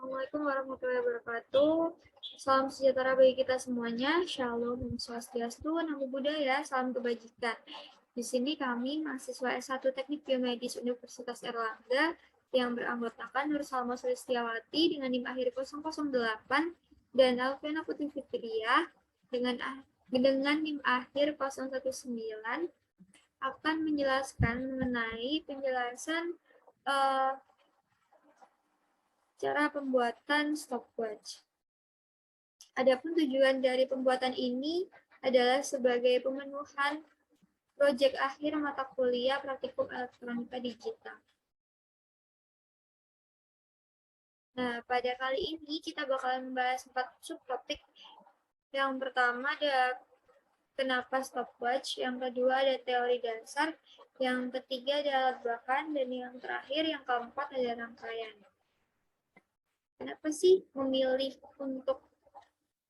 Assalamualaikum warahmatullahi wabarakatuh. Salam sejahtera bagi kita semuanya. Shalom, Om Swastiastu, Namo Buddhaya, salam kebajikan. Di sini kami mahasiswa S1 Teknik Biomedis Universitas Erlangga yang beranggotakan Nur Salma Sulistiawati dengan NIM akhir 008 dan Alfiana Putri Fitriah dengan NIM akhir 019 akan menjelaskan mengenai penjelasan cara pembuatan stopwatch. Adapun tujuan dari pembuatan ini adalah sebagai pemenuhan proyek akhir mata kuliah praktikum elektronika digital. Nah, pada kali ini kita bakalan membahas 4 subtopik. Yang pertama ada kenapa stopwatch, yang kedua ada teori dasar, yang ketiga ada alat bahan, dan yang terakhir, yang keempat ada rangkaian. Kenapa sih memilih untuk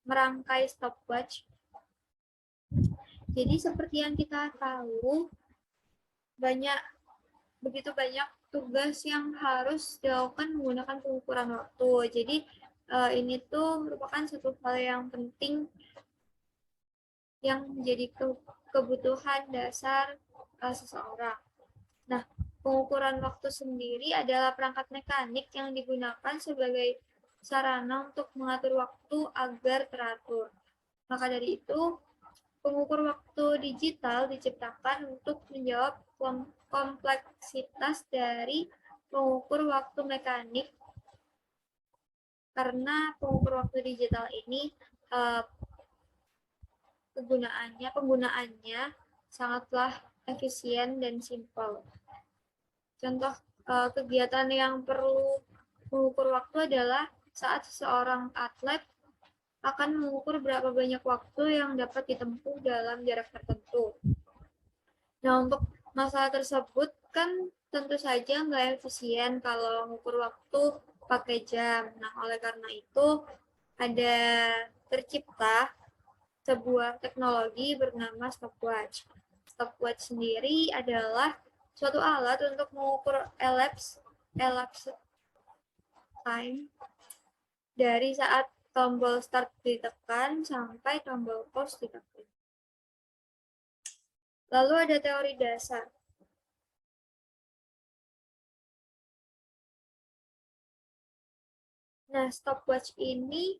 merangkai stopwatch? Jadi seperti yang kita tahu, begitu banyak tugas yang harus dilakukan menggunakan pengukuran waktu. Jadi ini tuh merupakan satu hal yang penting yang menjadi kebutuhan dasar seseorang. Nah, pengukuran waktu sendiri adalah perangkat mekanik yang digunakan sebagai sarana untuk mengatur waktu agar teratur. Maka dari itu, pengukur waktu digital diciptakan untuk menjawab kompleksitas dari pengukur waktu mekanik, karena pengukur waktu digital ini penggunaannya sangatlah efisien dan simpel. Contoh kegiatan yang perlu mengukur waktu adalah saat seseorang atlet akan mengukur berapa banyak waktu yang dapat ditempuh dalam jarak tertentu. Nah, untuk masalah tersebut kan tentu saja nggak efisien kalau mengukur waktu pakai jam. Nah, oleh karena itu ada tercipta sebuah teknologi bernama stopwatch. Stopwatch sendiri adalah suatu alat untuk mengukur elapsed time dari saat tombol start ditekan sampai tombol pause ditekan. Lalu ada teori dasar. Nah, stopwatch ini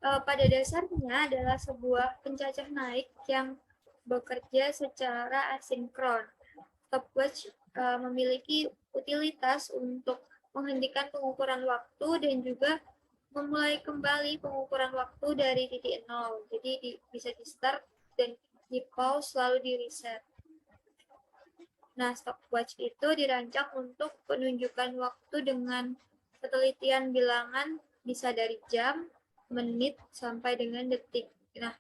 pada dasarnya adalah sebuah pencacah naik yang bekerja secara asinkron. Stopwatch memiliki utilitas untuk menghentikan pengukuran waktu dan juga memulai kembali pengukuran waktu dari titik nol. Jadi bisa di start dan di pause lalu di reset. Nah, stopwatch itu dirancang untuk penunjukan waktu dengan ketelitian bilangan bisa dari jam, menit, sampai dengan detik. Nah,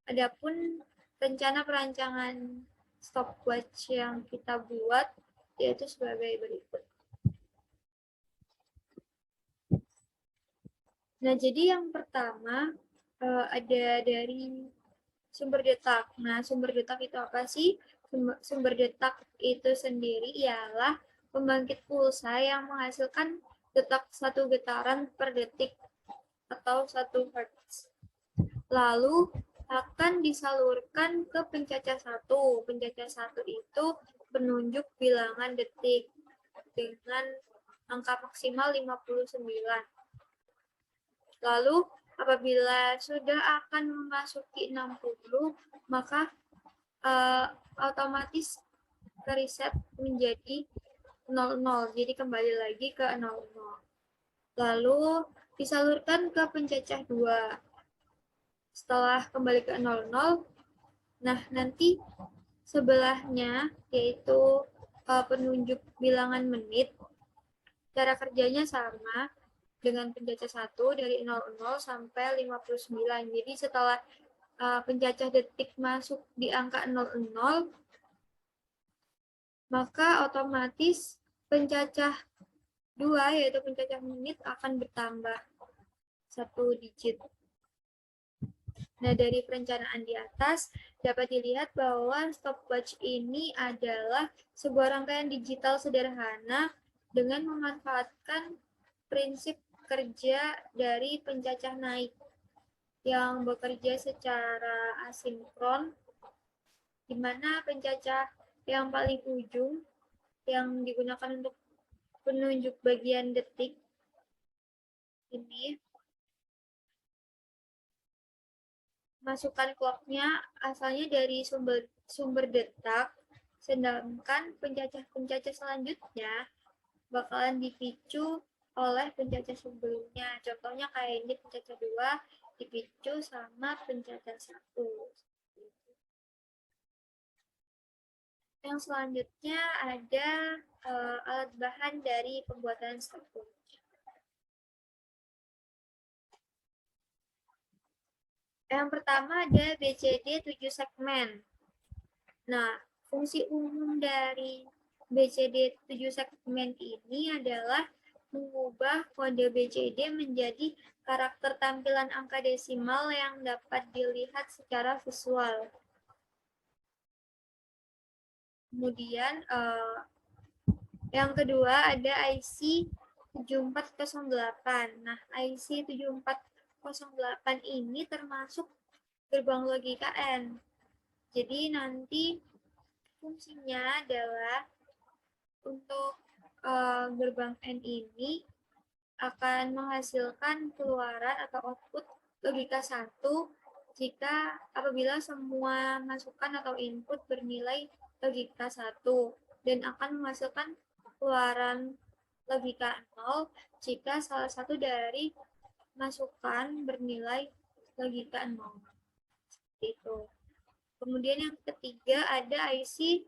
adapun rencana perancangan stopwatch yang kita buat yaitu sebagai berikut. Nah, jadi yang pertama ada dari sumber detak. Nah, sumber detak itu apa sih? Sumber detak itu sendiri ialah pembangkit pulsa yang menghasilkan detak 1 getaran per detik atau 1 Hz. Lalu akan disalurkan ke pencacah 1. Pencacah 1 itu penunjuk bilangan detik dengan angka maksimal 59. Lalu apabila sudah akan memasuki 60, maka otomatis reset menjadi 00. Jadi kembali lagi ke 00. Lalu disalurkan ke pencacah 2. Setelah kembali ke 00, nah nanti sebelahnya yaitu penunjuk bilangan menit, cara kerjanya sama dengan pencacah 1 dari 00 sampai 59. Jadi setelah pencacah detik masuk di angka 00, maka otomatis pencacah 2 yaitu pencacah menit akan bertambah 1 digit. Nah, dari perencanaan di atas dapat dilihat bahwa stopwatch ini adalah sebuah rangkaian digital sederhana dengan memanfaatkan prinsip bekerja dari pencacah naik yang bekerja secara asinkron, di mana pencacah yang paling ujung yang digunakan untuk penunjuk bagian detik ini, masukan clocknya asalnya dari sumber detak, sedangkan pencacah selanjutnya bakalan dipicu oleh pencacah sebelumnya. Contohnya kayak ini pencacah 2 dipicu sama pencacah 1. Yang selanjutnya ada alat bahan dari pembuatan stopwatch. Yang pertama ada BCD 7 segmen. Nah, fungsi umum dari BCD 7 segmen ini adalah mengubah kode BCD menjadi karakter tampilan angka desimal yang dapat dilihat secara visual. Kemudian yang kedua ada IC 7408. Nah, IC 7408 ini termasuk gerbang logika N. Jadi nanti fungsinya adalah untuk gerbang N ini akan menghasilkan keluaran atau output logika 1 jika apabila semua masukan atau input bernilai logika 1 dan akan menghasilkan keluaran logika 0 jika salah satu dari masukan bernilai logika 0. Seperti itu. Kemudian yang ketiga ada IC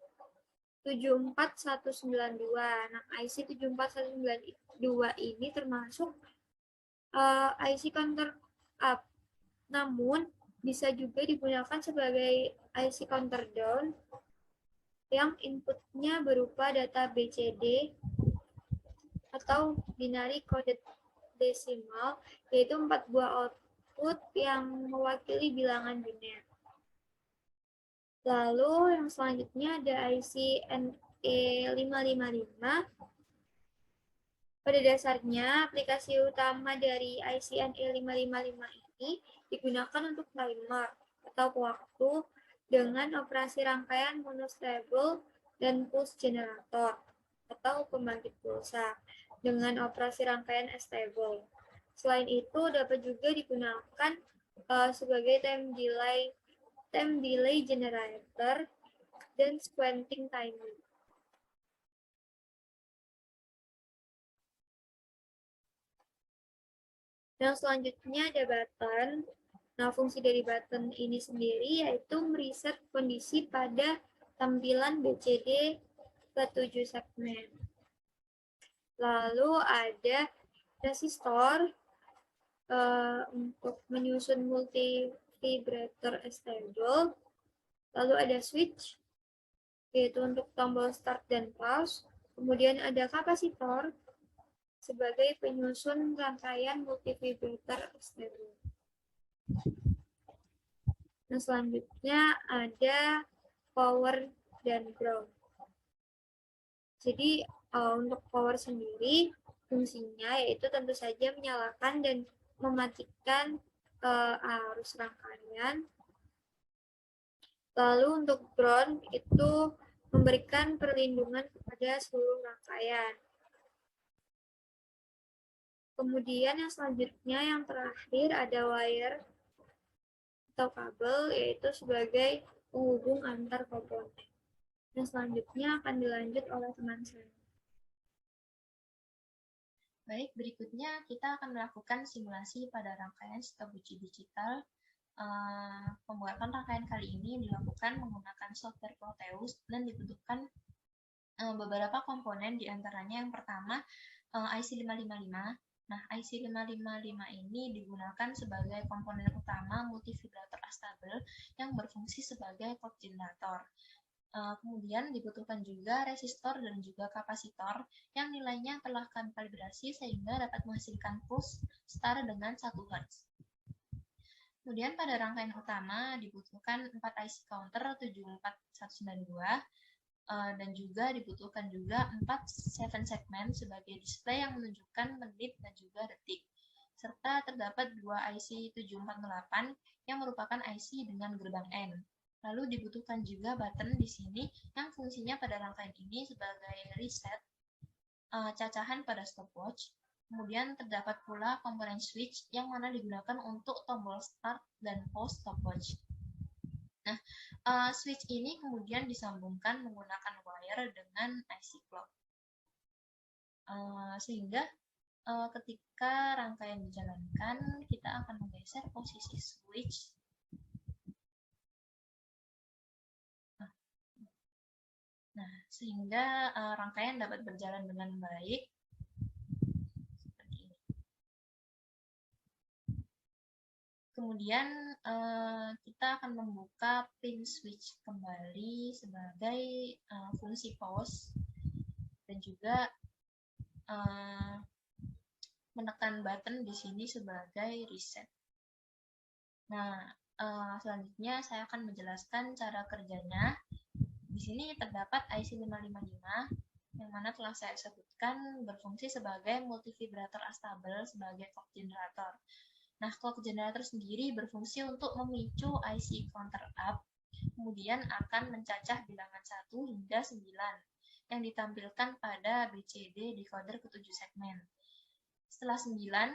74192. Nah, IC 74192 ini termasuk IC counter up. Namun, bisa juga digunakan sebagai IC counter down yang inputnya berupa data BCD atau binary coded decimal, yaitu 4 buah output yang mewakili bilangan biner. Lalu yang selanjutnya ada IC NE555. Pada dasarnya, aplikasi utama dari IC NE555 ini digunakan untuk timer atau waktu dengan operasi rangkaian monostable dan pulse generator atau pembangkit pulsa dengan operasi rangkaian stable. Selain itu, dapat juga digunakan sebagai time delay generator dan sequencing timer. Yang selanjutnya ada button. Nah, fungsi dari button ini sendiri yaitu mereset kondisi pada tampilan BCD ke-7 segmen. Lalu ada resistor untuk menyusun multi vibrator stable. Lalu ada switch, yaitu untuk tombol start dan pause. Kemudian ada kapasitor sebagai penyusun rangkaian multivibrator stable. Nah, selanjutnya ada power dan ground. Jadi untuk power sendiri fungsinya yaitu tentu saja menyalakan dan mematikan arus rangkaian. Lalu untuk ground itu memberikan perlindungan kepada seluruh rangkaian. Kemudian yang selanjutnya yang terakhir ada wire atau kabel, yaitu sebagai penghubung antar komponen. Yang selanjutnya akan dilanjut oleh teman saya. Baik, berikutnya kita akan melakukan simulasi pada rangkaian stopwatch digital. Pembuatan rangkaian kali ini dilakukan menggunakan software Proteus dan dibutuhkan beberapa komponen, diantaranya yang pertama IC 555. Nah, IC 555 ini digunakan sebagai komponen utama multivibrator astable yang berfungsi sebagai clock generator. Kemudian dibutuhkan juga resistor dan juga kapasitor yang nilainya telah kami kalibrasi sehingga dapat menghasilkan pulse setara dengan 1 Hz. Kemudian pada rangkaian utama dibutuhkan 4 IC counter 74192 dan juga dibutuhkan juga 4 7 segmen sebagai display yang menunjukkan menit dan juga detik. serta terdapat dua IC 748 yang merupakan IC dengan gerbang N. Lalu dibutuhkan juga button di sini yang fungsinya pada rangkaian ini sebagai reset cacahan pada stopwatch. Kemudian terdapat pula komponen switch yang mana digunakan untuk tombol start dan pause stopwatch. Nah, switch ini kemudian disambungkan menggunakan wire dengan IC clock. Sehingga ketika rangkaian dijalankan, kita akan menggeser posisi switch. Nah, sehingga rangkaian dapat berjalan dengan baik. Seperti ini. Kemudian kita akan membuka pin switch kembali sebagai fungsi pause dan juga menekan button di sini sebagai reset. Nah, selanjutnya saya akan menjelaskan cara kerjanya. Di sini terdapat IC 555 yang mana telah saya sebutkan berfungsi sebagai multivibrator astabel sebagai clock generator. Nah, clock generator sendiri berfungsi untuk memicu IC counter up, kemudian akan mencacah bilangan 1 hingga 9 yang ditampilkan pada BCD decoder ke-7 segmen. Setelah 9,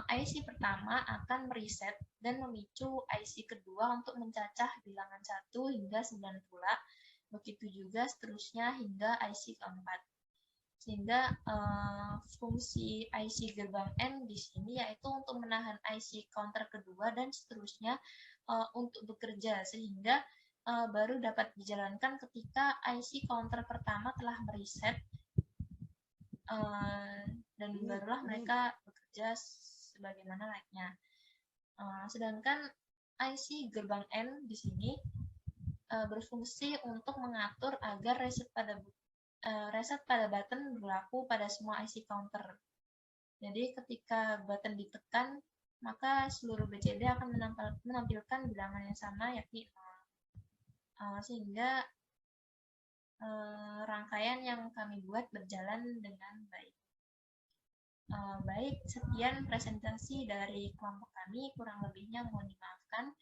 IC pertama akan mereset dan memicu IC kedua untuk mencacah bilangan 1 hingga 9 pula, begitu juga seterusnya hingga IC keempat. Sehingga fungsi IC gerbang N di sini yaitu untuk menahan IC counter kedua dan seterusnya untuk bekerja, sehingga baru dapat dijalankan ketika IC counter pertama telah mereset dan barulah mereka bekerja sebagaimana layaknya. Sedangkan IC gerbang N di sini berfungsi untuk mengatur agar reset pada button berlaku pada semua IC counter. Jadi ketika button ditekan, maka seluruh BCD akan menampilkan bilangan yang sama, yakni 0. Sehingga rangkaian yang kami buat berjalan dengan baik. Baik, sekian presentasi dari kelompok kami, kurang lebihnya mohon dimaafkan.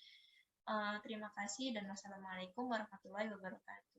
Terima kasih dan wassalamualaikum warahmatullahi wabarakatuh.